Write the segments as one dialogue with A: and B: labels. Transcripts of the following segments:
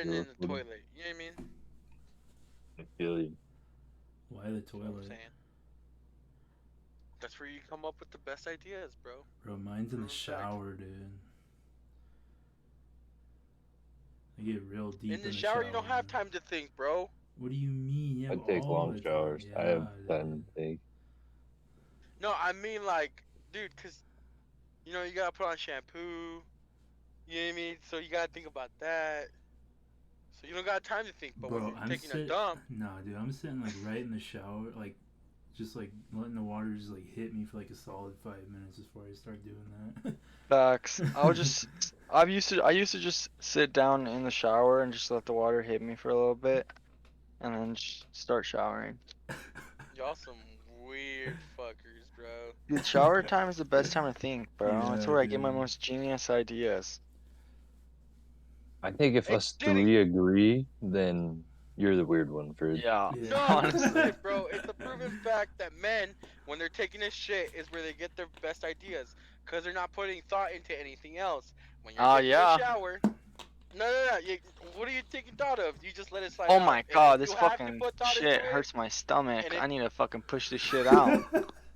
A: showering in the toilet. You know what I mean?
B: I feel you.
C: Why the
A: That's what I'm
C: toilet?
A: saying. That's where you come up with the best ideas, bro.
C: Bro, mine's in the
A: Proven fact.
C: shower, dude. I get real
A: In
C: deep
A: the
C: in the
A: shower, you
C: shower.
A: don't have time to think, bro.
C: What do you mean? You
B: I
C: have
B: take
C: all
B: long
C: the time.
B: showers. I
C: Yeah,
B: have time to think.
A: No, I mean like, dude, cause you gotta put on shampoo. You know what I mean? So you gotta think about that. So you don't got time to think. But when
C: bro.
A: you're taking a dump,
C: Nah, dude. I'm sitting like right in the shower, like just like letting the water just like hit me for like a solid 5 minutes before I start doing that.
D: Facts. I used to just sit down in the shower and just let the water hit me for a little bit, and then just start showering.
A: y'all some weird fuckers, bro.
D: Dude, shower time is the best time to think, bro. It's
C: Yeah,
D: where I get my
C: dude.
D: most genius ideas.
B: I think if
A: Hey,
B: us
A: Jenny.
B: three agree, then you're the weird one, Fred.
D: Yeah,
C: Yeah.
A: No, it's
D: honestly.
A: bullshit, bro. It's a proven fact that men, when they're taking a shit, is where they get their best ideas. Because they're not putting thought into anything else. When you're taking
D: Yeah.
A: a shower, no. What are you taking thought of? You just let it slide
D: Oh
A: out.
D: my
A: And if
D: god, this
A: you have to
D: fucking
A: put thought
D: shit
A: into it,
D: hurts my stomach.
A: and it,
D: I need to fucking push this shit out.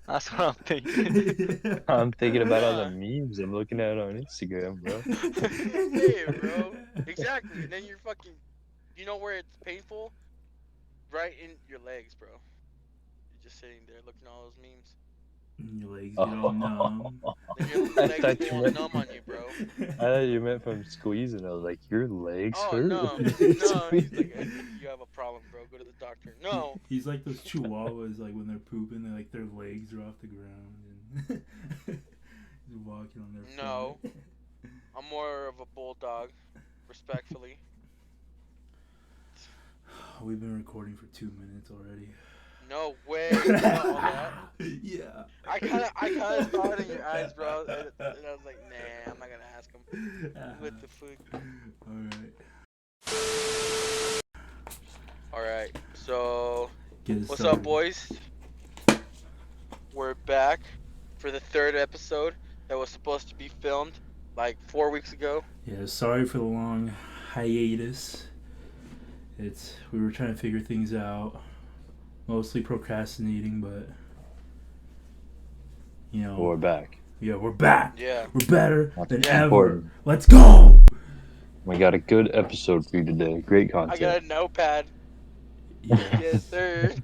D: That's what I'm thinking.
B: I'm thinking about all the
A: Nah.
B: memes I'm looking at on Instagram, bro.
A: That's what I'm saying, bro. Exactly. And then you're fucking, you know where it's painful? Right in your legs, bro. You're just sitting there looking at all those memes.
C: And your legs get all numb.
A: Then your
B: I
A: legs
B: thought
A: go
B: you
A: all
B: meant.
A: numb on you, bro.
B: I thought you meant from squeezing. I was like, your legs
A: Oh
B: hurt.
A: no, no. He's like, I think you have a problem, bro. Go to the doctor. No.
C: He's like those chihuahuas, like when they're pooping, they like their legs are off the ground and he's walking on their
A: No.
C: foot.
A: I'm more of a bulldog, respectfully.
C: We've been recording for 2 minutes already.
A: No way. You know all that.
C: Yeah.
A: I kind of saw it in your eyes, bro, and I was like, nah, I'm not gonna ask him. What the fuck? All right. So, what's up, boys? We're back for the third episode that was supposed to be filmed like 4 weeks ago.
C: Yeah, sorry for the long hiatus. We were trying to figure things out, mostly procrastinating, but
B: We're back.
C: Yeah, we're back.
A: Yeah.
C: We're better than ever.
B: Important.
C: Let's go.
B: We got a good episode for you today. Great content.
A: I got a notepad.
C: Yeah.
A: Yes, sir.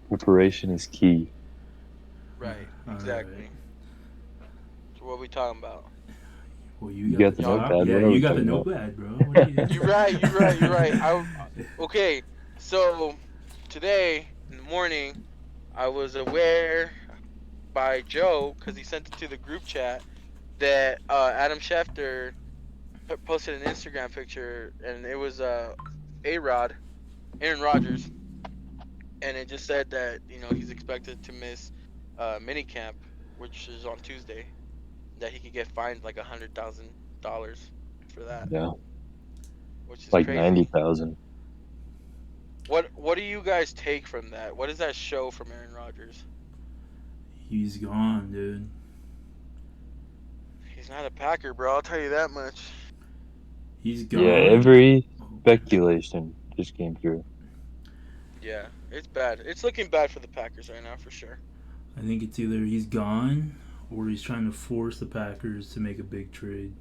B: Preparation is key.
A: Right. Exactly.
C: Right.
A: So what are we talking about?
C: Well,
B: You got the notepad.
C: Yeah,
B: What are
C: you
B: we
C: got the
B: talking about?
C: notepad, bro. What are you...
A: You're right. Okay, so today in the morning, I was aware by Joe, because he sent it to the group chat, that Adam Schefter posted an Instagram picture, and it was A-Rod, Aaron Rodgers, and it just said that he's expected to miss minicamp, which is on Tuesday, that he could get fined like $100,000 for that.
B: Yeah.
A: Which is
B: like
A: crazy.
B: 90,000.
A: What do you guys take from that? What does that show from Aaron Rodgers?
C: He's gone, dude.
A: He's not a Packer, bro. I'll tell you that much.
C: He's gone.
B: Yeah, every speculation just came through.
A: Yeah, it's bad. It's looking bad for the Packers right now, for sure.
C: I think it's either he's gone or he's trying to force the Packers to make a big trade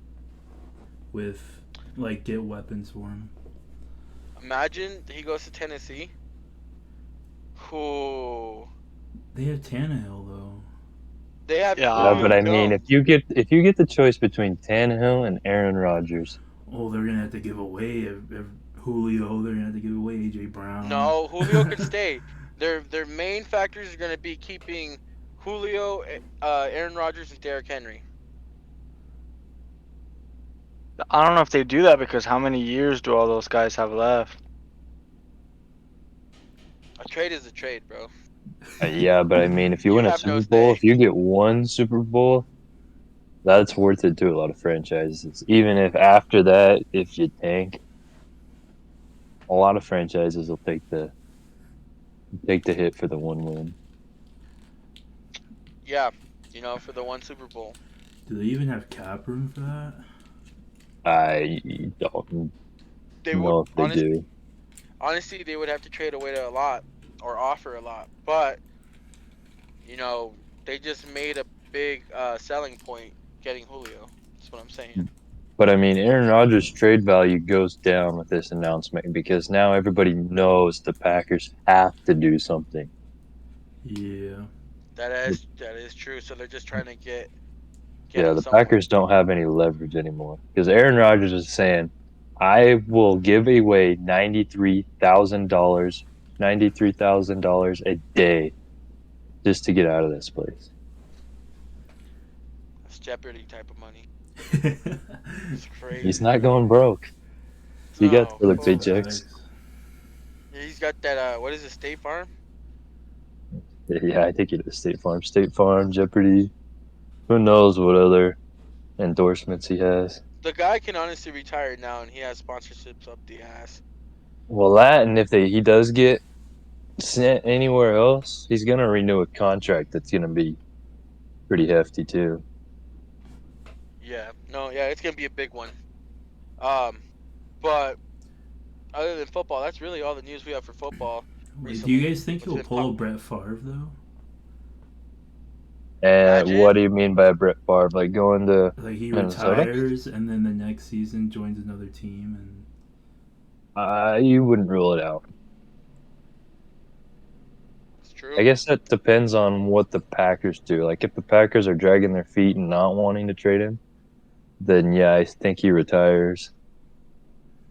C: with, like, get weapons for him.
A: Imagine he goes to Tennessee. Ooh.
C: They have Tannehill, though.
A: They have.
B: Yeah, but I mean, if you get the choice between Tannehill and Aaron Rodgers,
C: oh, they're gonna have to give away Julio. They're gonna have to give away AJ Brown.
A: No, Julio can stay. Their main factors are gonna be keeping Julio, Aaron Rodgers, and Derrick Henry.
D: I don't know if they do that because how many years do all those guys have left?
A: A trade is a trade, bro.
B: yeah, but I mean, if you
A: You
B: win a
A: have no
B: Super Bowl,
A: say.
B: if you get one Super Bowl, that's worth it to a lot of franchises. Even if after that, if you tank, a lot of franchises will take the hit for the one win.
A: Yeah, for the one Super Bowl.
C: Do they even have cap room for that?
B: I don't
A: They would
B: know if they do.
A: honestly they would have to trade away a lot or offer a lot, but you know they just made a big selling point getting Julio. That's what I'm saying.
B: But I mean, Aaron Rodgers' trade value goes down with this announcement because now everybody knows the Packers have to do something.
C: Yeah.
A: That is true. So they're just trying to get
B: Yeah,
A: him
B: the
A: somewhere.
B: Packers don't have any leverage anymore because Aaron Rodgers is saying, "I will give away $93,000 a day just to get out of this place."
A: That's Jeopardy type of money. It's
B: He's
A: crazy.
B: not going broke. He got
A: No,
B: killer
C: That's
B: paychecks.
C: facts.
A: he's got that. What is it? State Farm.
B: Yeah, I think it is State Farm, Jeopardy. Who knows what other endorsements he has?
A: The guy can honestly retire now, and he has sponsorships up the ass.
B: Well, that and if he does get sent anywhere else, he's gonna renew a contract that's gonna be pretty hefty too.
A: Yeah. No. Yeah. It's gonna be a big one. Um. But other than football, that's really all the news we have for football
C: Wait, do you
A: recently.
C: guys think
A: What's
C: he'll
A: been
C: pull a
A: pop?
C: Brett Favre though?
B: And what
A: Imagine.
B: do you mean by Brett Favre? Like going to
C: Like he
B: Minnesota?
C: retires and then the next season joins another team and
B: You wouldn't rule it out.
A: It's
B: I
A: true.
B: guess that depends on what the Packers do. Like if the Packers are dragging their feet and not wanting to trade him, then yeah, I think he retires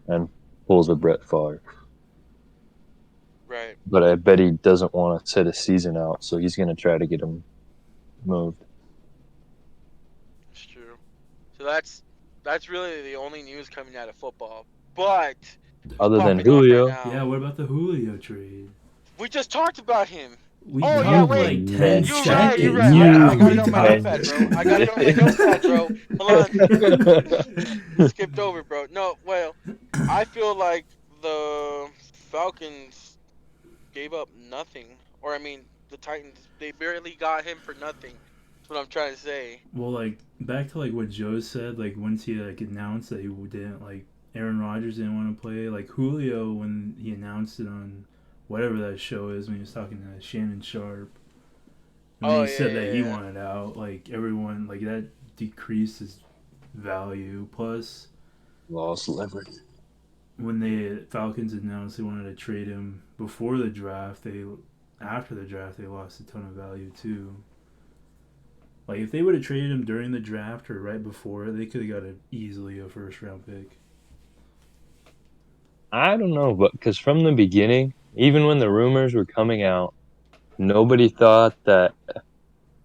B: and pulls a Brett Favre.
A: Right.
B: But I bet he doesn't want to sit a season out, so he's going to try to get him moved.
A: It's true. So that's really the only news coming out of football. But
B: Other than
A: popping off right
B: Julio,
A: now.
C: yeah, what about the Julio trade?
A: We just talked about him.
C: We
A: Oh, yeah,
C: talked
A: wait.
C: like 10
A: You're
B: mentioned
A: right. You're
C: seconds.
A: right.
C: Yeah,
A: I got
C: we
A: it on my
C: talked.
A: notepad, bro. I got it on my notepad, bro. Hold on. Skipped over, bro. No, well, I feel like the Falcons gave up nothing, or I mean, the Titans they barely got him for nothing. That's what I'm trying to say.
C: Well, like back to like what Joe said, like once he like announced that he didn't like Aaron Rodgers didn't want to play, like Julio when he announced it on whatever that show is when he was talking to Shannon Sharp, when
A: Oh
C: he
A: yeah,
C: said that he
A: yeah, yeah.
C: wanted out, like everyone like that decreased his value. Plus,
B: lost leverage.
C: when the Falcons announced they wanted to trade him before the draft, after the draft they lost a ton of value too. Like if they would have traded him during the draft or right before, they could have got easily a first round pick.
B: I don't know, but because from the beginning, even when the rumors were coming out, nobody thought that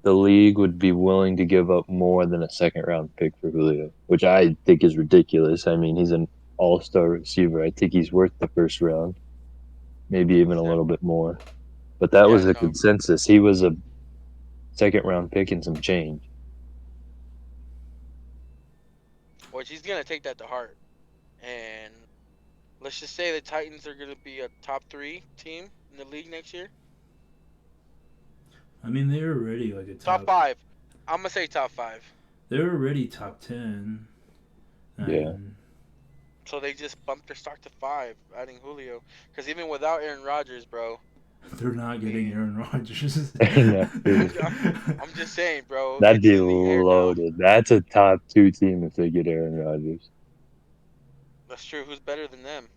B: the league would be willing to give up more than a second round pick for Julio, which I think is ridiculous. I mean, he's an all-star receiver. I think he's worth the first round, maybe even a little bit more. But that was
A: Yeah,
B: the
A: no.
B: consensus. He was a second round pick and some change.
A: Which he's gonna take that to heart, and let's just say the Titans are gonna be a top 3 team in the league next year.
C: I mean, they're already like a
A: Top
C: top.
A: 5. I'm gonna say top 5.
C: They're already top 10.
B: Yeah.
C: And
A: So they just bumped their stock to 5, adding Julio. Because even without Aaron Rodgers, bro,
C: they're not getting Aaron Rodgers.
B: No,
A: I'm just saying, bro,
B: that'd
A: it's
B: be
A: in the air now.
B: loaded. That's a top 2 team if they get Aaron Rodgers.
A: That's true. Who's better than them?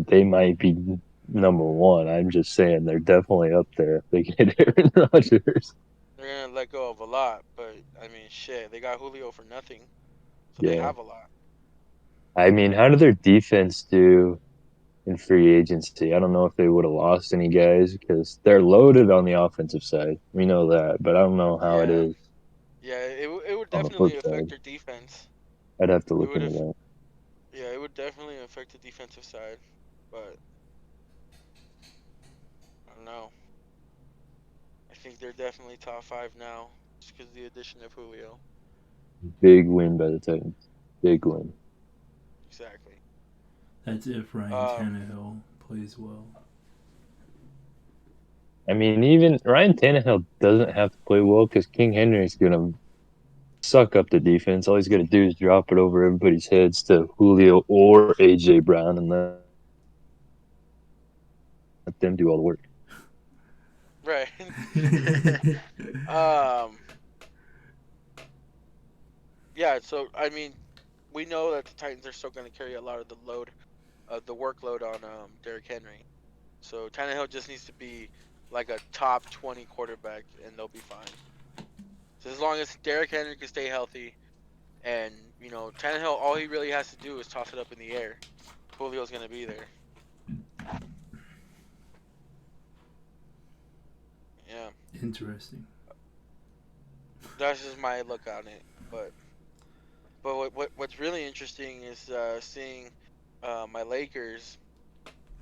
B: They might be number 1. I'm just saying they're definitely up there if they get Aaron Rodgers.
A: They're gonna let go of a lot, but I mean, shit, they got Julio for nothing, so they
B: Yeah.
A: have a lot.
B: I mean, how did their defense do in free agency? I don't know if they would have lost any guys because they're loaded on the offensive side. We know that, but I don't know how it
A: Yeah,
B: is
A: yeah, it would
B: on the flip
A: definitely affect
B: side.
A: their defense.
B: I'd have to
A: It
B: look
A: would
B: into
A: have,
B: that.
A: yeah, it would definitely affect the defensive side, but I don't know. I think they're definitely top 5 now, just because of the addition of Julio.
B: Big win by the Titans. Big win.
A: Exactly.
C: that's if Ryan Tannehill plays well.
B: I mean, even Ryan Tannehill doesn't have to play well because King Henry's going to suck up the defense. All he's got to do is drop it over everybody's heads to Julio or AJ Brown and let them do all the work.
A: Right. um. Yeah. So I mean, we know that the Titans are still going to carry a lot of the workload on Derrick Henry. So Tannehill just needs to be like a top 20 quarterback, and they'll be fine. So as long as Derrick Henry can stay healthy, and Tannehill, all he really has to do is toss it up in the air. Julio's going to be there. Yeah.
C: Interesting.
A: That's just my look on it. But what's really interesting is seeing my Lakers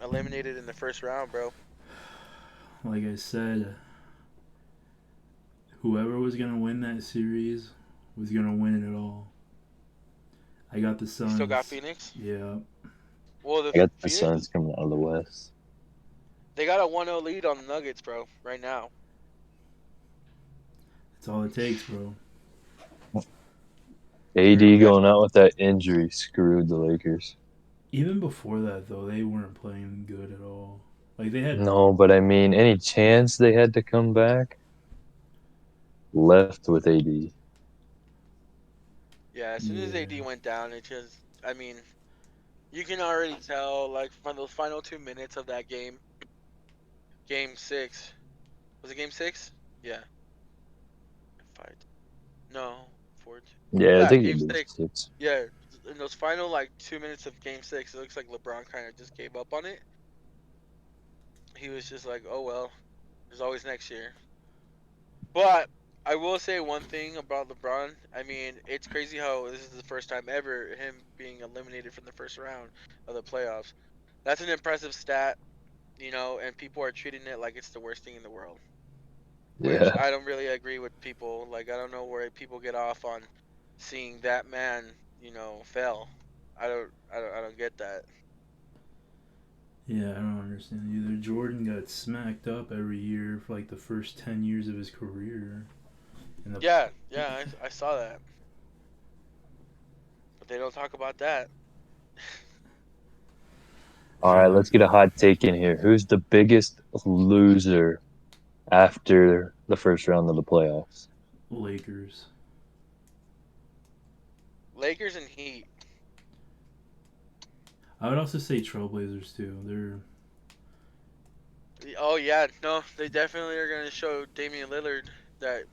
A: eliminated in the first round, bro.
C: Like I said, whoever was gonna win that series was gonna win it all. I got the
A: You
C: Suns.
A: still got Phoenix?
C: Yeah.
A: Well,
B: I got the
A: Phoenix,
B: Suns coming out of the West.
A: they got a 1-0 lead on the Nuggets, bro, right now.
C: That's all it takes, bro.
B: AD going out with that injury screwed the Lakers.
C: Even before that, though, they weren't playing good at all. Like they had
B: No, but I mean, any chance they had to come back, left with AD.
A: Yeah, as soon as AD
C: Yeah.
A: went down, it just, I mean, you can already tell, like, from those final 2 minutes of that game, game 6. Was it game 6? Yeah. Five. No, 4.
B: Yeah, I
A: Yeah,
B: think
A: game
B: it was
A: 6.
B: 6.
A: Yeah, in those final, like, 2 minutes of game 6, it looks like LeBron kind of just gave up on it. He was just like, oh, well, there's always next year. But I will say one thing about LeBron. I mean, it's crazy how this is the first time ever him being eliminated from the first round of the playoffs. That's an impressive stat, and people are treating it like it's the worst thing in the world. Which
B: Yeah.
A: I don't really agree with people. Like, I don't know where people get off on seeing that man, fail. I don't get that.
C: Yeah, I don't understand either. Jordan got smacked up every year for like the first 10 years of his career. And
A: Yeah, I saw that. But they don't talk about that.
B: All right, let's get a hot take in here. Who's the biggest loser after the first round of the playoffs?
C: Lakers.
A: Lakers and Heat.
C: I would also say Trailblazers too. They're
A: Oh yeah, no, they definitely are gonna show Damian Lillard that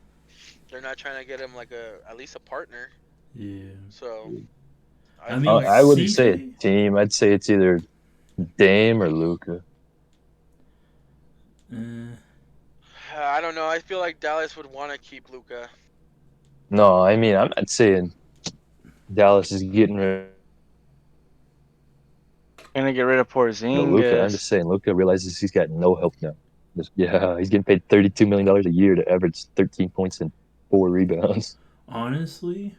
A: they're not trying to get him like at least a partner.
C: yeah.
A: So I
C: I
A: feel
C: mean
A: like
B: I wouldn't say a
C: CJ.
B: team. I'd say it's either Dame or Luka.
A: I don't know. I feel like Dallas would want to keep Luka.
B: No, I mean, I'm not saying Dallas is getting rid
D: Gonna get rid of
B: of Luka. I'm just
D: Porzingis.
B: saying Luka realizes he's got no help now. Yeah, he's getting paid $32 million a year to average 13 points and 4 rebounds.
C: Honestly,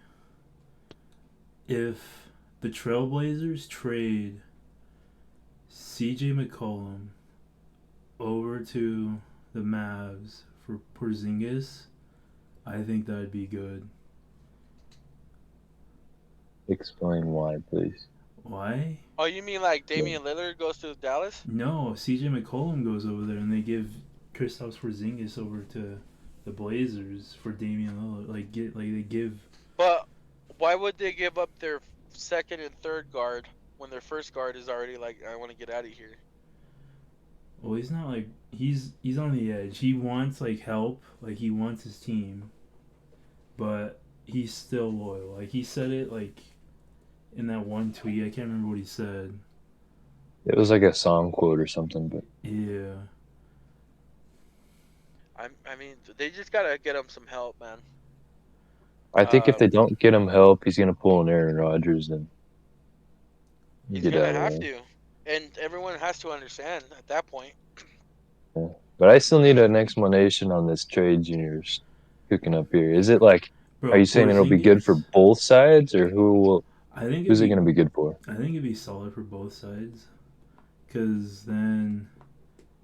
C: if the Trailblazers trade CJ McCollum over to the Mavs for Porzingis, I think that'd be good.
B: Explain why, please.
C: Why?
A: Oh, you mean like Damian Lillard goes to Dallas?
C: No, CJ McCollum goes over there and they give Kristaps Porzingis over to the Blazers for Damian Lillard. They give.
A: But why would they give up their second and third guard when their first guard is already like, I want to get out of here?
C: Well, he's not like he's on the edge. He wants like help. Like he wants his team, but he's still loyal. Like he said it like in that one tweet. I can't remember what he said.
B: It was like a song quote or something, but
C: Yeah.
A: I mean, they just gotta get him some help, man.
B: I think if they don't get him help, he's going to pull an Aaron Rodgers and
A: He's
B: get
A: gonna
B: out of
A: have
B: there.
A: to, and everyone has to understand at that point.
B: Yeah. But I still need an explanation on this trade Junior's cooking up here. Is it like, are
C: Bro,
B: you saying it'll be good for
C: Porzingis.
B: both sides, or
C: I think it'd
B: who's it
C: be.
B: going to be good for?
C: I think it'd be solid for both sides, cause then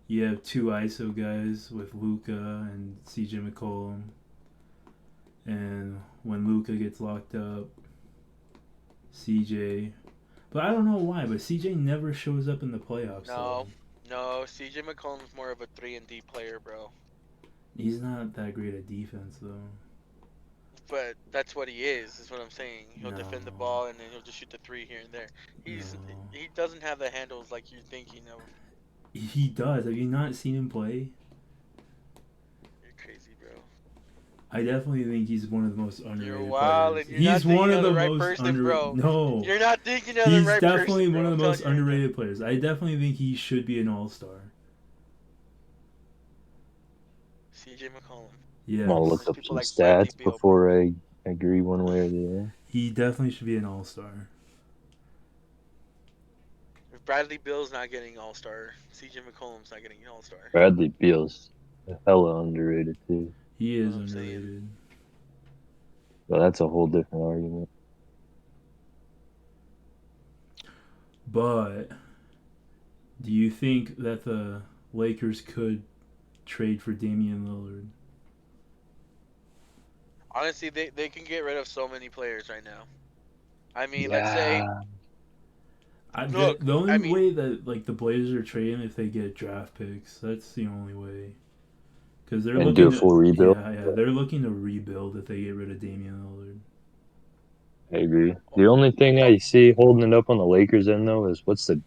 C: you have two ISO guys with Luka and CJ McCollum, and when Luka gets locked up. CJ. But I don't know why, but CJ never shows up in the playoffs.
A: No,
C: though.
A: no. CJ McCollum's more of a 3-and-D player, bro.
C: He's not that great at defense, though.
A: But that's what he is what I'm saying. He'll defend the
C: No.
A: ball and then he'll just shoot the 3 here and there. He doesn't have the handles like you're thinking of.
C: He does. Have you not seen him play?
A: You're crazy, bro.
C: I definitely think he's one of the most underrated
A: You're wild
C: players.
A: and you're not
C: He's one
A: thinking
C: of the
A: right
C: most
A: person, bro.
C: No.
A: You're not thinking of the
C: He's
A: right
C: definitely
A: person, bro.
C: one of the
A: I'm
C: most
A: telling you right now.
C: underrated players. I definitely think he should be an all-star.
A: CJ McCollum.
C: Yeah.
B: I'm gonna look
A: Most
B: up
A: people
B: some
A: like Bradley
B: stats
A: Beal,
B: before I agree one way or the other.
C: He definitely should be an all-star.
A: If Bradley Beal's not getting All-Star, CJ McCollum's not getting All-Star.
B: Bradley Beal's hella underrated too.
C: He is
A: That's what I'm saying.
C: underrated.
B: But that's a whole different argument.
C: But do you think that the Lakers could trade for Damian Lillard?
A: Honestly, they can get rid of so many players right now. I mean, let's say Look,
C: the only
A: I mean-
C: way that like the Blazers are trading if they get draft picks. That's the only way. Because they're
B: And
C: looking
B: do a
C: to,
B: full rebuild.
C: Yeah, they're looking to rebuild if they get rid of Damian Lillard.
B: I agree. The only thing I see holding it up on the Lakers end though is what's the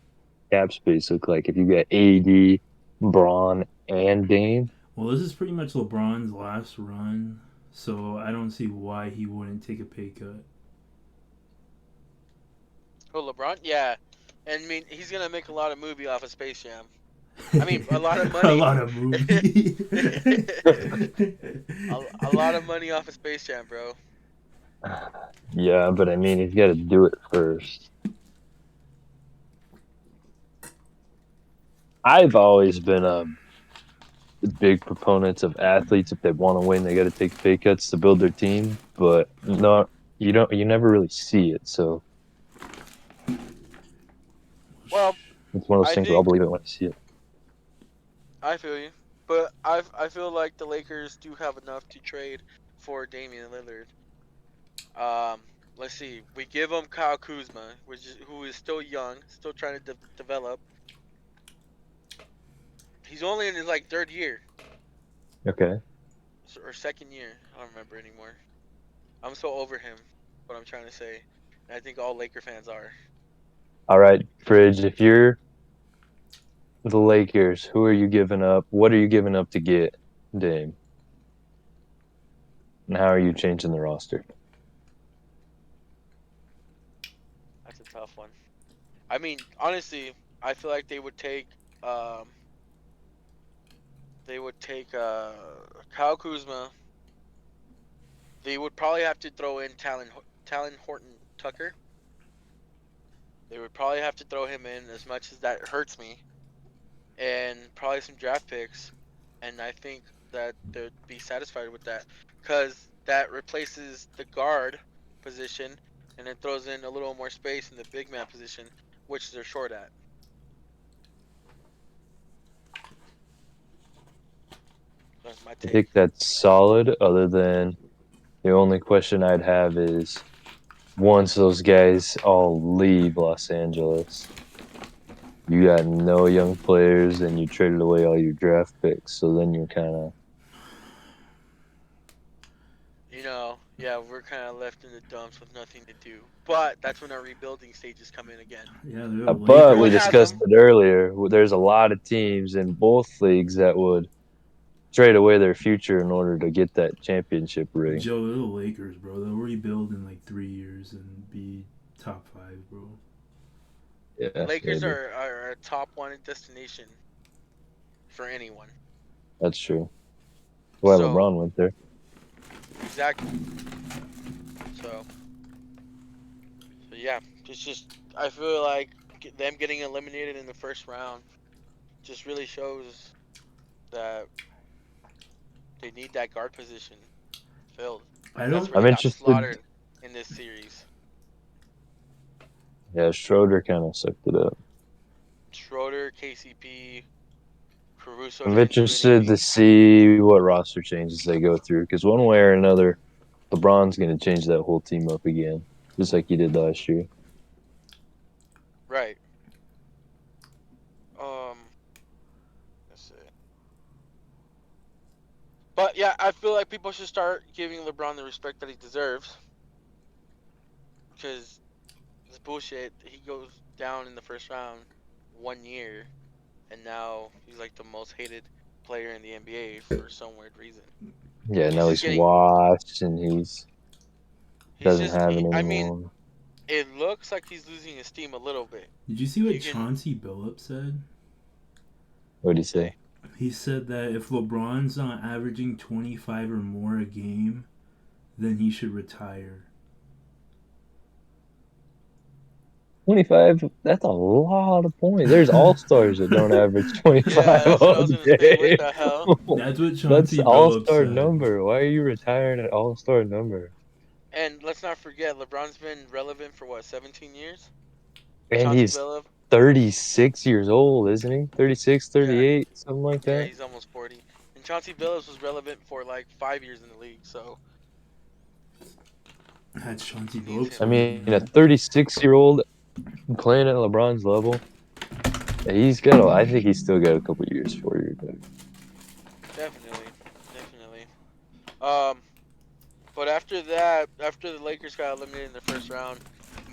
B: cap space look like if you got AD, Braun, and Dame?
C: Well, this is pretty much LeBron's last run, so I don't see why he wouldn't take a pay cut.
A: oh, LeBron, yeah. And I mean, he's gonna make a lot of movie off of Space Jam. I mean, a lot of money.
C: A lot of movie.
A: A lot of money off of Space Jam, bro.
B: Yeah, but I mean he's got to do it first. I've always been big proponents of athletes. If they want to win, they got to take pay cuts to build their team. But no, you don't. You never really see it. So
A: Well,
B: it's one of those
A: I
B: things where I'll
A: think-
B: believe it when I see it.
A: I feel you, but I feel like the Lakers do have enough to trade for Damian Lillard. Let's see. We give him Kyle Kuzma, who is still young, still trying to develop. He's only in his like 3rd year
B: Okay.
A: or 2nd year. I don't remember anymore. I'm so over him. What I'm trying to say, and I think all Laker fans are.
B: All right, Fridge. If you're the Lakers, who are you giving up? What are you giving up to get Dame? And how are you changing the roster?
A: That's a tough one. I mean, honestly, I feel like they would take Kyle Kuzma. They would probably have to throw in Talon Horton Tucker. They would probably have to throw him in as much as that hurts me. And probably some draft picks. And I think that they'd be satisfied with that. Because that replaces the guard position and it throws in a little more space in the big man position, which they're short at. That's my
B: I
A: take.
B: think that's solid, other than the only question I'd have is once those guys all leave Los Angeles, you got no young players and you traded away all your draft picks. So then you're kind of.
A: You know, yeah, we're kind of left in the dumps with nothing to do. But that's when our rebuilding stages come in again.
C: Yeah, they're the
B: But we
A: Lakers.
B: discussed it earlier. There's a lot of teams in both leagues that would trade away their future in order to get that championship ring.
C: Joe, they're the Lakers, bro. They'll rebuild in like 3 years and be top 5, bro.
B: Yeah,
A: Lakers
B: maybe.
A: are a top wanted destination for anyone.
B: That's true. That's why
A: So-
B: LeBron went there.
A: Exactly. So yeah, it's just I feel like them getting eliminated in the first round just really shows that they need that guard position filled.
C: I
A: That's
C: don't.
A: where
B: I'm
A: they got
B: interested-
A: slaughtered in this series.
B: Yeah, Schroeder kind of sucked it up.
A: Schroeder, KCP, Caruso.
B: I'm
A: didn't do
B: interested to
A: anything.
B: see what roster changes they go through because one way or another, LeBron's gonna change that whole team up again, just like he did last year.
A: Right. Let's see. But yeah, I feel like people should start giving LeBron the respect that he deserves. Because it's bullshit. He goes down in the first round 1 year, and now he's like the most hated player in the NBA for some weird reason.
B: Yeah, now
A: just
B: he's
A: getting.
B: washed and
A: He's
B: doesn't
A: just.
B: have it
A: I mean,
B: anymore.
A: it looks like he's losing his steam a little bit.
C: Did you see what
A: You can
C: Chauncey Billups said?
B: What'd he say?
C: He said that if LeBron's not averaging 25 or more a game, then he should retire.
B: 25, that's a lot of points. There's all-stars that don't average 25
A: Yeah, that's what I
B: all
A: was gonna say. What
B: day.
A: the hell?
C: That's what
B: That's
C: Chauncey Billups
B: all-star
C: said.
B: number. Why are you retiring an all-star number?
A: And let's not forget, LeBron's been relevant for what, 17 years?
B: And
A: Chauncey
B: he's
A: Billups.
B: 36 years old, isn't he? 36,
A: Yeah,
B: 38, something like
A: yeah,
B: that.
A: he's almost 40. And Chauncey Billups was relevant for like 5 years in the league, so
C: That's Chauncey
A: he needs
C: Billups
A: him.
B: I
C: for you,
B: mean, a
C: man.
B: 36-year-old playing at LeBron's level, I think he's still got a couple years for you.
A: Definitely, definitely. Um, but after that, after the Lakers got eliminated in the first round,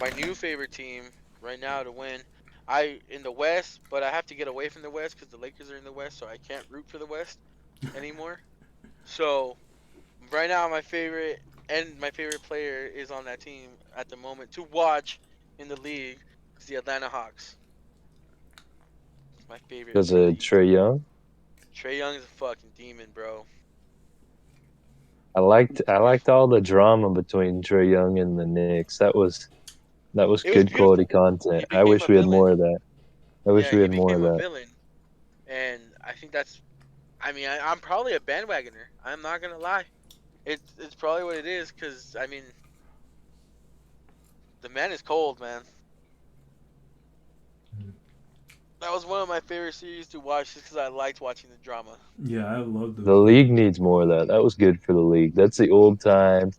A: my new favorite team right now to win, I in the West, but I have to get away from the West because the Lakers are in the West, so I can't root for the West anymore. So right now, my favorite player is on that team at the moment to watch in the league is the Atlanta Hawks. It's my favorite
B: Because
A: part of the
B: of
A: East.
B: Trey Young.
A: Trae Young is a fucking demon, bro.
B: I liked all the drama between Trey Young and the Knicks. That was
A: It was
B: good quality
A: beautiful. He
B: content. I
A: became
B: wish
A: a
B: we had
A: villain.
B: more of that. I wish
A: Yeah,
B: we
A: he
B: had more
A: became
B: of
A: a
B: that.
A: villain, and I think that's. I mean, I'm probably a bandwagoner. I'm not gonna lie. It's probably what it is, cause I mean, the man is cold, man. That was one of my favorite series to watch, just cause I liked watching the drama.
C: Yeah, I love
B: The
C: those
B: league
C: games.
B: needs more of that. That was good for the league. That's the old time,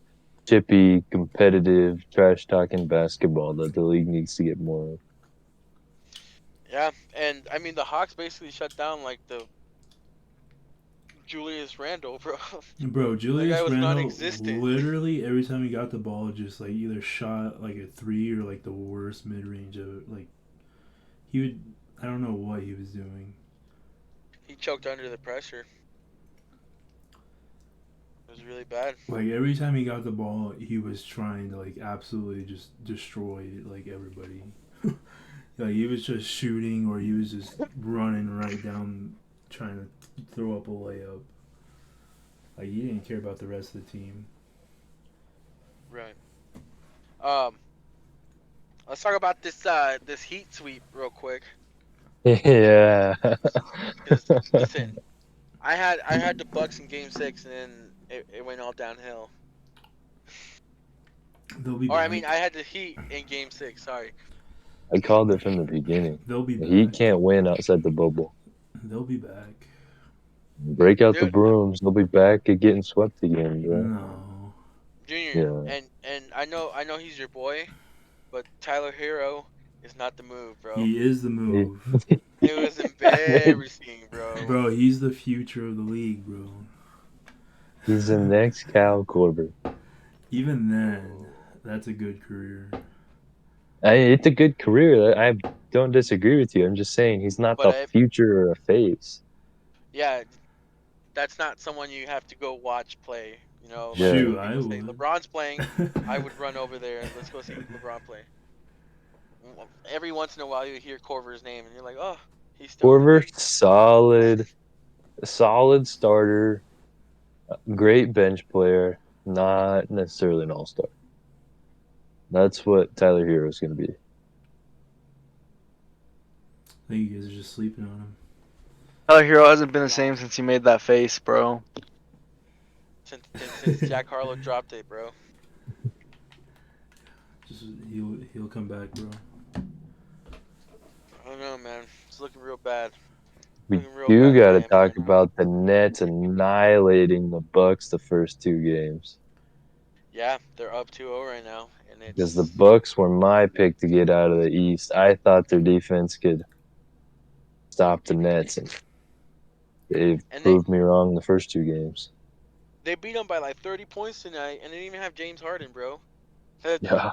B: chippy, competitive, trash talking basketball that the league needs to get more of.
A: Yeah, and I mean the Hawks basically shut down like the Julius Randle, bro.
C: Bro,
A: That guy
C: Julius
A: was
C: Randle
A: non-existent.
C: literally every time he got the ball, just like either shot like a three or like the worst mid range of it. Like he would, I don't know what he was doing.
A: He choked under the pressure. It was really bad.
C: Like every time he got the ball, he was trying to like absolutely just destroy like everybody. Like he was just shooting or he was just running right down, trying to throw up a layup. Like he didn't care about the rest of the team.
A: Right. Um, let's talk about this Heat sweep real quick.
B: Yeah.
A: Cause listen, I had the Bucks in Game 6, and then it went all downhill.
C: They'll be
A: Or I
C: back.
A: mean, I had the Heat in Game 6. Sorry.
B: I called it from the beginning.
C: They'll be
B: He
C: back.
B: can't win outside the bubble.
C: They'll be back.
B: Break out the
A: Dude,
B: brooms. They'll be back at getting swept again, bro.
C: No.
A: Junior,
B: Yeah.
A: and I know he's your boy, but Tyler Hero is not the move, bro.
C: He is the move.
A: It was embarrassing, bro.
C: Bro, he's the future of the league, bro.
B: He's the next Cal Korver.
C: Even then, that's a good career.
B: It's a good career. I don't disagree with you. I'm just saying he's not
A: But
B: the future or a face.
A: yeah, that's not someone you have to go watch play. You know, like
B: Yeah.
C: Shoot,
A: when
C: I
A: people say
C: would.
A: LeBron's playing, I would run over there. Let's go see LeBron play. Every once in a while, you hear Corver's name, and you're like, oh, he's still in the
B: Korver,
A: league.
B: solid starter, great bench player, not necessarily an all-star. That's what Tyler Hero is going to be.
C: I think you guys are just sleeping on him.
D: Tyler Hero hasn't been the same since he made that face, bro.
A: Since Jack Harlow dropped it, bro.
C: Just he'll come back, bro.
A: I don't know, man. It's looking real bad.
B: We
A: Looking real
B: do
A: bad
B: got
A: for
B: to
A: Miami
B: talk
A: right now.
B: about the Nets annihilating the Bucks the first two games.
A: Yeah, they're up 2-0 right now, and
B: because the
A: it's
B: Bucks were my pick to get out of the East. I thought their defense could stop the Nets, and they've
A: and
B: proved me wrong the first 2 games.
A: they beat them by like 30 points tonight, and they didn't even have James Harden, bro.
B: Yeah.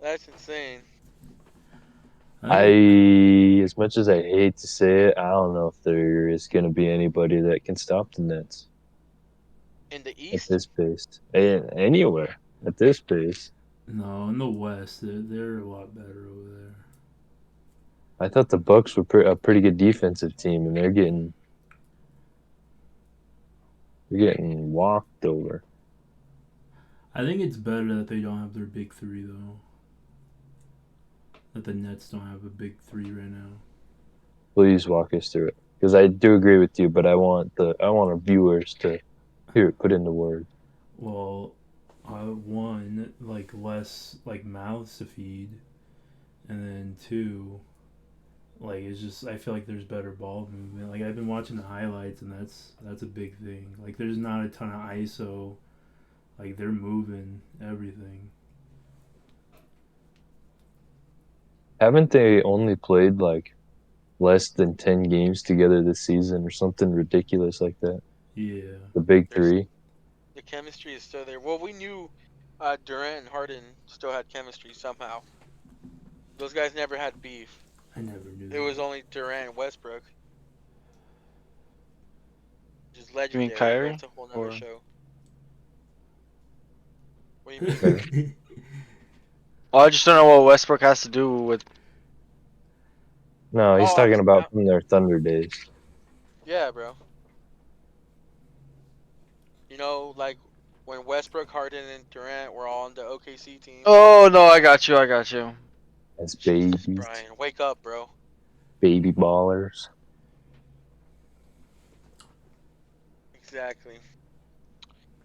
A: That's insane.
B: As much as I hate to say it, I don't know if there is going to be anybody that can stop the Nets
A: In the
B: at
A: East,
B: this pace. Anywhere at this pace.
C: No, in the West, they're a lot better over there.
B: I thought the Bucks were a pretty good defensive team, and they're getting walked over.
C: I think it's better that they don't have their big three, though. That the Nets don't have a big three right now.
B: Please walk us through it, because I do agree with you, but I want our viewers to hear it put into words.
C: Well, one, like less like mouths to feed, and then two, like it's just I feel like there's better ball movement. Like I've been watching the highlights, and that's a big thing. Like there's not a ton of ISO. Like they're moving everything.
B: Haven't they only played like less than 10 games together this season or something ridiculous like that?
C: Yeah.
B: The big
A: there's
B: three.
A: the chemistry is still there. Well, we knew Durant and Harden still had chemistry somehow. Those guys never had beef.
C: I never knew
A: It
C: that.
A: was only Durant and Westbrook. Just
D: You mean
A: legendary.
D: Kyrie?
A: That's a whole nother
D: Or
A: show. What do you mean?
D: I just don't know what Westbrook has to do with.
B: No, he's
A: Oh,
B: talking about from their Thunder days.
A: yeah, bro. You know, like when Westbrook, Harden, and Durant were all on the OKC team.
D: Oh no, I got you. I got you.
B: As
A: Jesus,
B: babies,
A: Brian, wake up, bro.
B: baby ballers.
A: Exactly.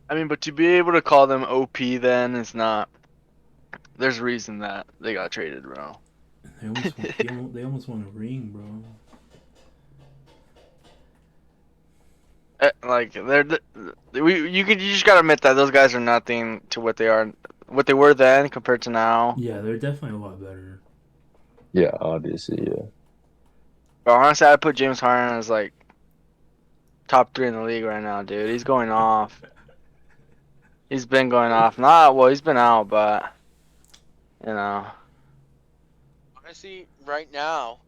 D: I mean, but to be able to call them OP then is not. There's a reason that they got traded, bro.
C: They almost won a ring, bro.
D: Like you just gotta admit that those guys are nothing to what they were then compared to now.
C: Yeah, they're definitely a lot better.
B: Yeah, obviously, yeah.
D: But honestly, I put James Harden as like top 3 in the league right now, dude. He's going off. He's been going off. Not well, he's been out, but you know.
A: Honestly, right now,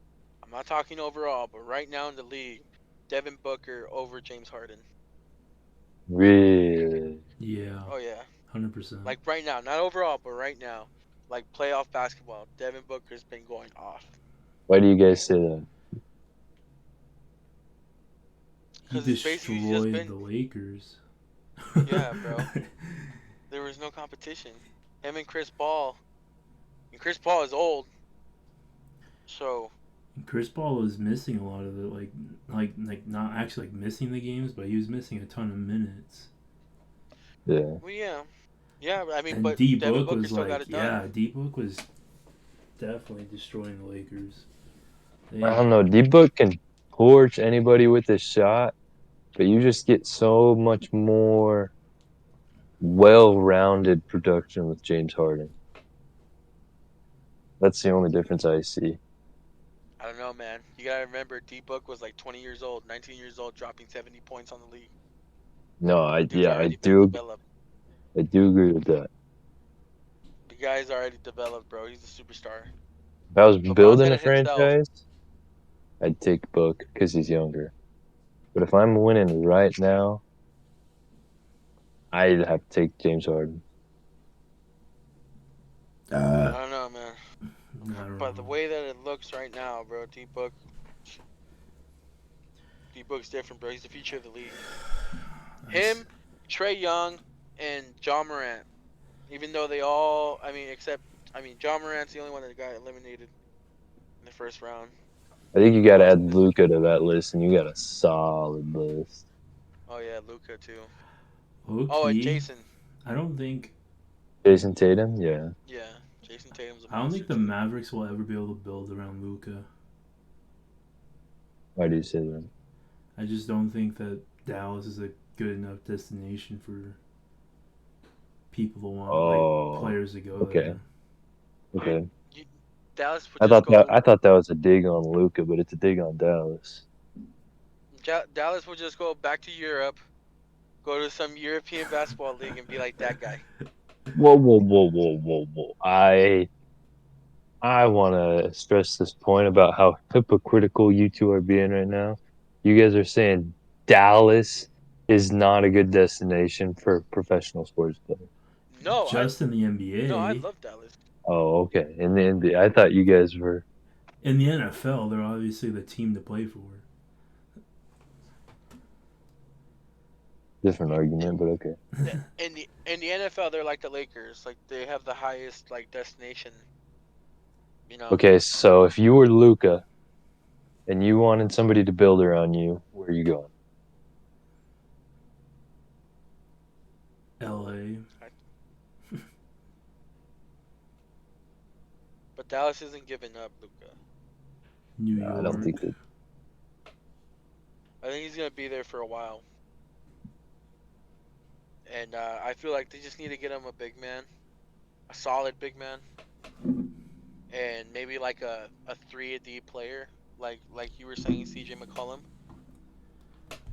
A: I'm not talking overall, but right now in the league, Devin Booker over James Harden.
B: Really?
C: Yeah,
A: Oh yeah.
C: 100%.
A: Like right now, not overall, but right now, like playoff basketball, Devin Booker's been going off.
B: Why do you guys say that?
C: He
A: Because it's basically just
C: destroyed
A: been,
C: the Lakers.
A: yeah, bro. There was no competition. Him and Chris Paul. And Chris Paul is old. So
C: Chris Paul was missing a lot of the like not actually like missing the games, but he was missing a ton of minutes.
B: Yeah.
A: well, yeah. Yeah, I mean,
C: And
A: but Devin
C: DBook
A: Booker
C: was
A: still got
C: like,
A: it done.
C: yeah, DBook was definitely destroying the Lakers.
B: I don't know. DBook can torch anybody with his shot, but you just get so much more well-rounded production with James Harden. That's the only difference I see.
A: I don't know, man. You gotta remember, D-Book was like 20 years old, 19 years old, dropping 70 points on the league.
B: No,
A: Dude's
B: I
A: already been
B: do
A: developed.
B: agree with that.
A: The guy's already developed, bro. He's a superstar.
B: If I was
A: LeBron
B: building
A: said
B: a
A: it himself.
B: franchise, I'd take Book because he's younger. But if I'm winning right now, I'd have to take James Harden.
A: I don't know, man.
C: I don't
A: But the
C: know.
A: way that it looks right now, bro, D-Book's different, bro. He's the future of the league. Him, Trey Young, and John Morant. Even though they all, John Morant's the only one that got eliminated in the first round.
B: I think you got to
A: Else
B: add Luka to that list, and you got a solid list.
A: Oh yeah, Luka too.
C: Okay.
A: Oh, and Jason.
C: I don't think
B: Jason Tatum, yeah.
A: Yeah, Jason Tatum's a
C: I don't think
A: monster
C: the
A: too.
C: Mavericks will ever be able to build around Luka.
B: Why do you say that?
C: I just don't think that Dallas is a good enough destination for people want
B: Oh,
C: players to go
B: okay.
C: there.
B: Okay.
A: Dallas would just
B: I thought that was a dig on Luka, but it's a dig on Dallas.
A: Dallas would just go back to Europe, go to some European basketball league, and be like that guy.
B: Whoa. I want to stress this point about how hypocritical you two are being right now. You guys are saying Dallas is not a good destination for professional sports players.
A: No,
C: Just in the
A: I
C: NBA.
A: love Dallas.
B: Oh, okay. In the NBA, I thought you guys were
C: In the NFL, they're obviously the team to play for.
B: different argument, but okay.
A: In the NFL, they're like the Lakers. Like they have the highest like destination. You know.
B: Okay, so if you were Luka and you wanted somebody to build around you, where are you going?
C: LA.
A: But Dallas isn't giving up Luka.
C: New
B: No,
C: York.
B: I don't think that.
A: I think he's gonna be there for a while. And I feel like they just need to get him a big man, a solid big man, and maybe like a 3-D player, like you were saying, CJ McCollum.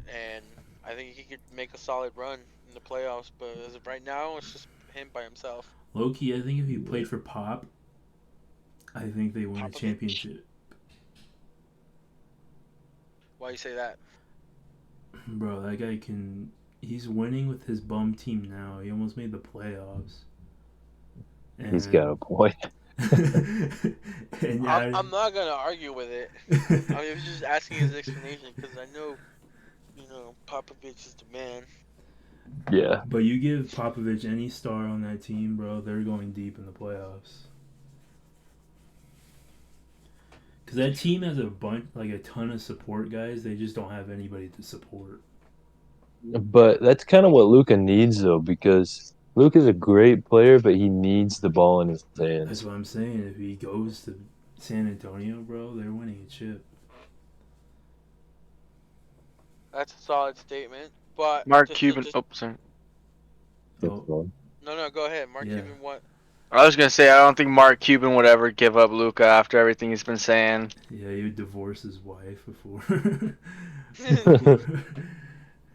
A: And I think he could make a solid run in the playoffs. But as of right now, it's just him by himself.
C: Low-key, I think if he played for Pop, I think they win a
A: Popovich?
C: championship.
A: Why you say that?
C: Bro, that guy can... He's winning with his bum team now. He almost made the playoffs. And...
B: He's got a point.
C: and yeah,
A: I'm not gonna argue with it. I was just asking his explanation because I know, Popovich is the man.
B: Yeah.
C: But you give Popovich any star on that team, bro, they're going deep in the playoffs. Because that team has a ton of support guys. They just don't have anybody to support.
B: But that's kind of what Luka needs, though, because Luka's a great player, but he needs the ball in his hands.
C: That's what I'm saying. If he goes to San Antonio, bro, they're winning a chip.
A: That's a solid statement. But
D: Mark Cuban. Oh, sorry.
C: Oh,
A: No, go ahead. Mark
C: Yeah.
A: Cuban, what?
D: I was gonna say I don't think Mark Cuban would ever give up Luka after everything he's been saying.
C: yeah, he would divorce his wife before.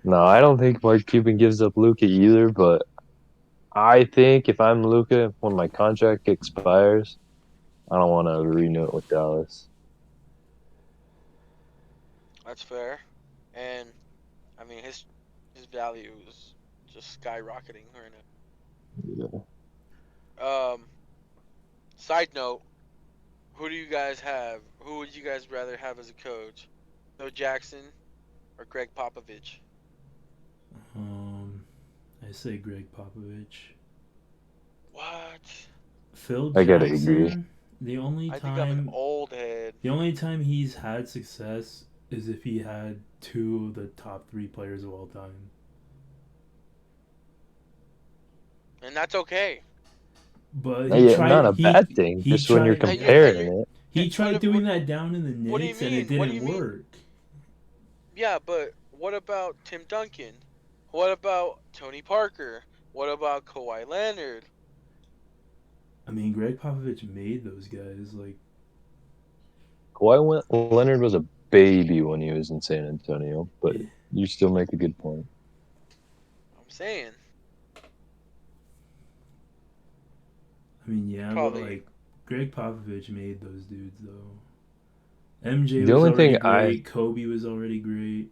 B: No, I don't think Mark Cuban gives up Luka either, but I think if I'm Luka, when my contract expires, I don't want to renew it with Dallas.
A: That's fair. And I mean his value is just skyrocketing right now.
B: Yeah.
A: Side note, who do you guys have? Who would you guys rather have as a coach? Phil Jackson or Greg Popovich?
C: I say Greg Popovich.
A: What?
C: Phil
B: I gotta
C: Jackson.
B: agree.
C: The only
A: I think I'm an
C: time
A: old head.
C: the only time he's had success is if he had two of the top 3 players of all time.
A: And that's okay.
C: But
B: Not a bad thing, just when you're comparing it.
C: He tried doing that down in the
A: What do you
C: Knicks and it
A: mean? What do
C: didn't
A: you mean?
C: work.
A: Yeah, but what about Tim Duncan? What about Tony Parker? What about Kawhi Leonard?
C: I mean, Greg Popovich made those guys. Like,
B: Kawhi Leonard was a baby when he was in San Antonio, but
C: Yeah.
B: you still make a good point.
A: I'm saying.
C: I mean, yeah,
A: Probably.
C: but like Greg Popovich made those dudes though. MJ
B: The
C: was
B: only
C: already
B: thing
C: great. Kobe was already great.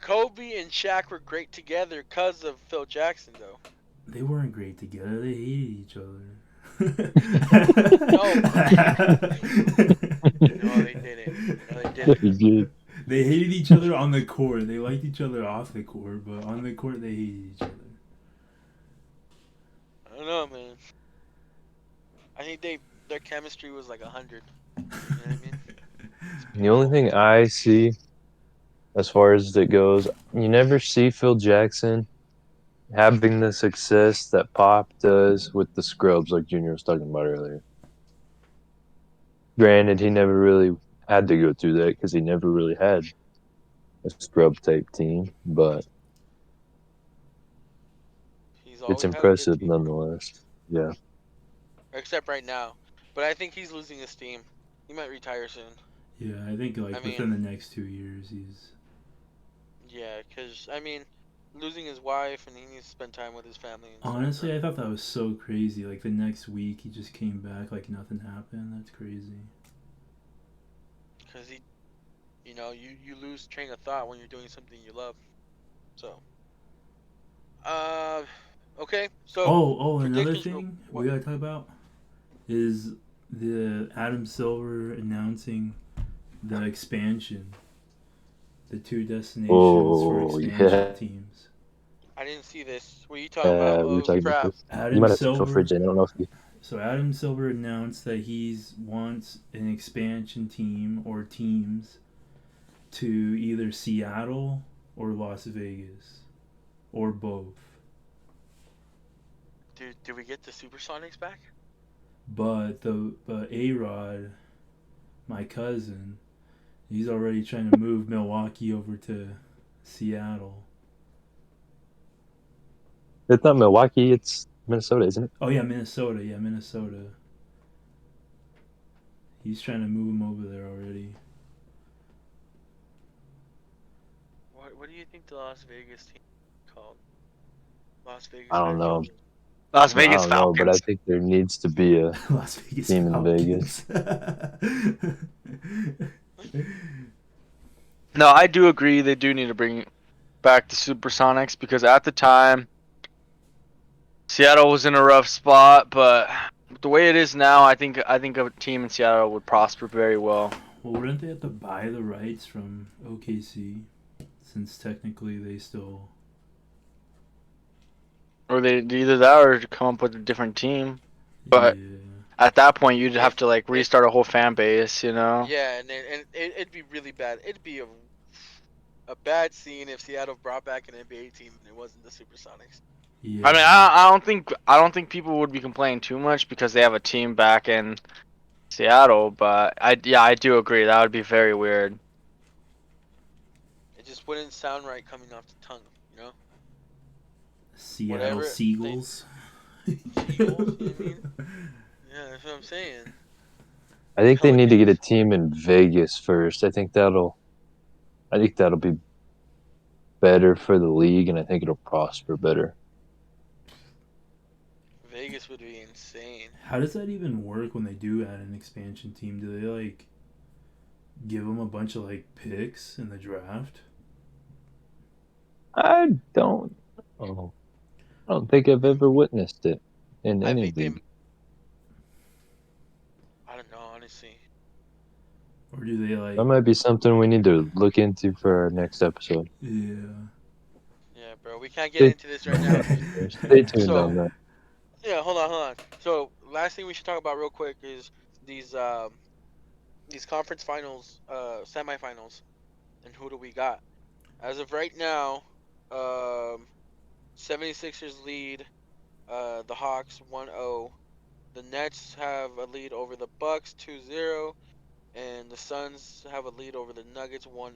A: Kobe and Shaq were great together because of Phil Jackson, though.
C: They weren't great together. They hated each other.
A: No, they didn't.
C: They hated each other on the court. They liked each other off the court, but on the court they hated each other.
A: I don't know, man. I think their chemistry was like 100. You know what I mean?
B: The only thing I see, as far as it goes, you never see Phil Jackson having the success that Pop does with the scrubs, like Junior was talking about earlier. Granted, he never really had to go through that because he never really had a scrub type team, but It's
A: always had a good
B: impressive
A: team,
B: nonetheless. Yeah.
A: except right now. But I think he's losing his steam. He might retire soon.
C: Yeah, I think like
A: I mean-
C: within the next 2 years he's.
A: Yeah, because I mean, losing his wife and he needs to spend time with his family. And
C: Honestly, I
A: stuff.
C: thought that was so crazy. Like the next week he just came back like nothing happened. That's crazy.
A: Because you lose train of thought when you're doing something you love. So, okay. So
C: Oh, another
A: predictions.
C: thing
A: What?
C: we gotta talk about is the Adam Silver announcing the expansion, the 2 destinations for
B: Oh,
C: expansion
B: yeah.
C: teams.
A: I didn't see this. What are you talking about?
B: We were
A: Oh
B: talking about
A: crap!
B: this. You
C: Adam
B: might have to go
C: Silver.
B: fridge. I don't know if you.
C: So Adam Silver announced that he's wants an expansion team or teams to either Seattle or Las Vegas or both.
A: Did we get the Supersonics back?
C: But A-Rod, my cousin, he's already trying to move Milwaukee over to Seattle.
B: It's not Milwaukee. It's Minnesota, isn't it?
C: Oh yeah, Minnesota. Yeah, Minnesota. He's trying to move him over there already.
A: What do you think the Las Vegas team is called? Las Vegas.
B: I don't know.
A: Falcons?
D: Las
B: I
D: Vegas
B: don't know, but I
D: Falcons.
B: think there needs to be a
C: Las Vegas
B: team in
C: Falcons.
D: No, I do agree they do need to bring back the Supersonics because at the time Seattle was in a rough spot, but the way it is now, I think a team in Seattle would prosper very well.
C: Well, wouldn't they have to buy the rights from OKC? Since technically they still.
D: Or they either that or come up with a different team. But
C: Yeah.
D: at that point, you'd have to like restart a whole fan base, you know?
A: Yeah, and it'd be really bad. It'd be a bad scene if Seattle brought back an NBA team and it wasn't the Supersonics.
C: Yeah.
D: I mean, I don't think people would be complaining too much because they have a team back in Seattle. But I do agree that would be very weird.
A: It just wouldn't sound right coming off the tongue, you know?
C: Seattle
A: whatever they-
C: Seagulls.
A: Seagulls, you know what I mean? Yeah, that's what I'm saying.
B: I think they need to get a
A: Pelicans.
B: team in Vegas first. I think that'll be better for the league, and I think it'll prosper better.
A: Vegas would be insane.
C: How does that even work when they do add an expansion team? Do they like give them a bunch of like picks in the draft?
B: I don't know. I don't think I've ever witnessed it in
A: I
B: any
A: think they.
B: league.
A: I don't know, honestly.
C: Or do they like?
B: That might be something we need to look into for our next episode.
C: Yeah.
A: Yeah, bro, we can't get
B: Stay-
A: into this right now.
B: Stay tuned
A: So-
B: on that.
A: Yeah, hold on. So last thing we should talk about real quick is these conference finals, semifinals, and who do we got? As of right now, 76ers lead the Hawks 1-0. The Nets have a lead over the Bucks 2-0, and the Suns have a lead over the Nuggets 1-0.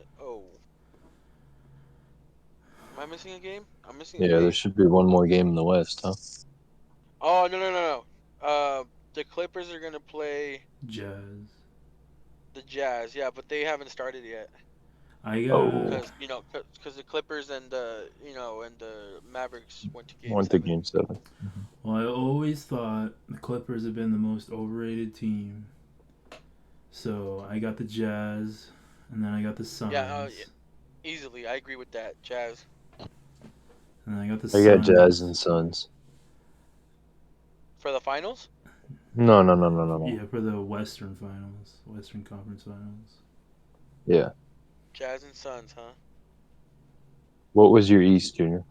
A: Am I missing a game? I'm missing a
B: Yeah,
A: game.
B: there should be one more game in the West, huh?
A: Oh, no. The Clippers are gonna play
C: Jazz.
A: the Jazz, yeah, but they haven't started yet.
C: I got.
B: Oh.
A: Because the Clippers and the Mavericks went to game
B: One to
A: 7.
B: game 7.
C: Well, I always thought the Clippers have been the most overrated team. So I got the Jazz, and then I got the Suns.
A: Yeah, easily, I agree with that. Jazz.
C: And then I got the
B: I
C: Suns.
B: got Jazz and Suns.
A: For the finals?
B: No.
C: Yeah, for the Western Finals, Western Conference Finals.
B: Yeah.
A: Jazz and Suns, huh?
B: What was your East, Junior?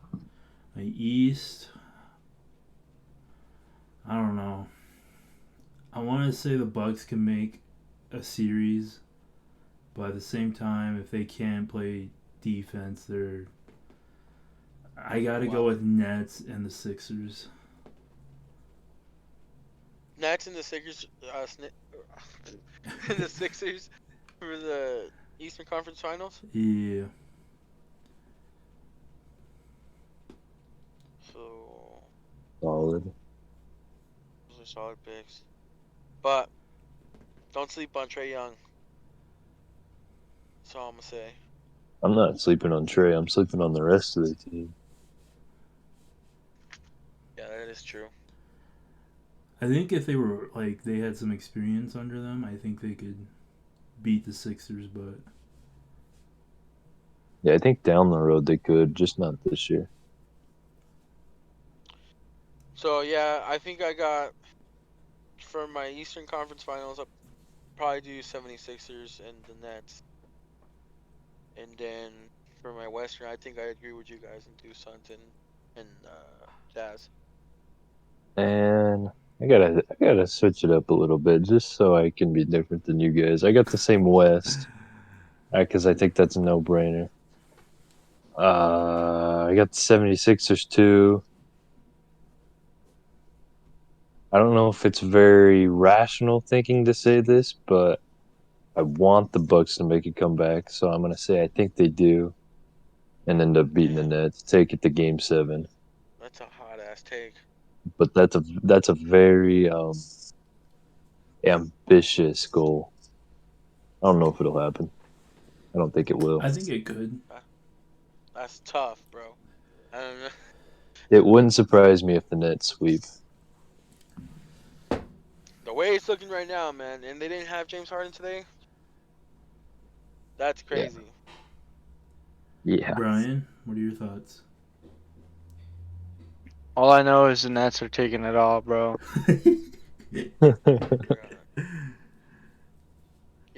C: My East, I don't know. I want to say the Bucks can make a series, but at the same time, if they can't play defense, they're. I gotta go with Nets and the Sixers.
A: Nets and the Sixers, the Sixers for the Eastern Conference Finals.
C: Yeah.
A: So
B: solid.
A: Those are solid picks. But don't sleep on Trae Young. That's all I'm gonna say.
B: I'm not sleeping on Trey. I'm sleeping on the rest of the team.
A: Yeah, that is true.
C: I think if they were like they had some experience under them, I think they could beat the Sixers. But
B: Yeah, I think down the road they could, just not this year.
A: So yeah, I think I got for my Eastern Conference Finals. I'll probably do 76ers and the Nets. And then for my Western, I think I agree with you guys and do Suns and Jazz.
B: And I gotta switch it up a little bit just so I can be different than you guys. I got the same West because I think that's a no-brainer. I got the 76ers too. I don't know if it's very rational thinking to say this, but I want the Bucks to make a comeback, so I'm gonna say I think they do, and end up beating the
A: Damn,
B: Nets, take it to Game 7.
A: that's a hot ass take.
B: But that's a very ambitious goal. I don't know if it'll happen. I don't think it will.
C: I think it could.
A: That's tough, bro. I don't know.
B: It wouldn't surprise me if the Nets sweep.
A: The way it's looking right now, man, and they didn't have James Harden today. That's crazy.
B: Yeah.
C: Brian, what are your thoughts?
D: All I know is the Nets are taking it all, bro.
A: You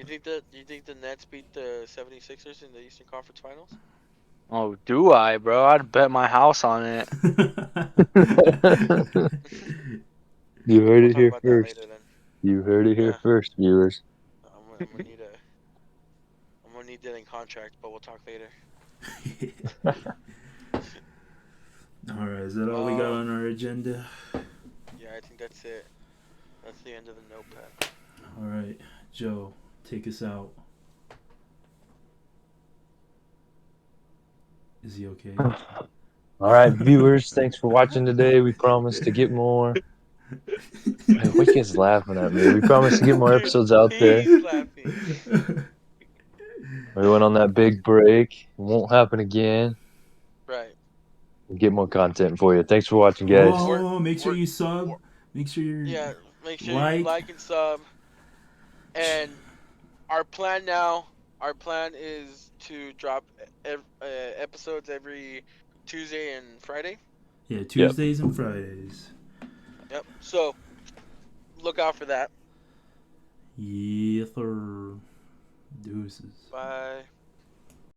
A: think the Nets beat the 76ers in the Eastern Conference Finals?
D: Oh, do I, bro? I'd bet my house on it.
B: You heard
A: We'll
B: it
A: talk
B: here
A: about that
B: first.
A: later then.
B: You heard it here
A: Yeah.
B: first, viewers.
A: I'm gonna need that in contract, but we'll talk later.
C: All right, is that all we got on our agenda?
A: Yeah, I think that's it. That's the end of the notepad.
C: All right, Joe, take us out. Is he okay?
B: All right, viewers, thanks for watching today. We promise to get more. Man, Wicket's laughing at me. We promise to get more episodes out there.
A: He's laughing.
B: We went on that big break. It won't happen again.
A: Right.
B: We'll get more content for you. Thanks for watching, guys.
C: Oh, make sure you sub. Make sure you
A: Yeah, make sure you like and sub. And our plan is to drop episodes every Tuesday and Friday.
C: Yeah, Tuesdays and Fridays.
A: Yep. So look out for that.
C: Yeah, sir. Deuces.
A: Bye.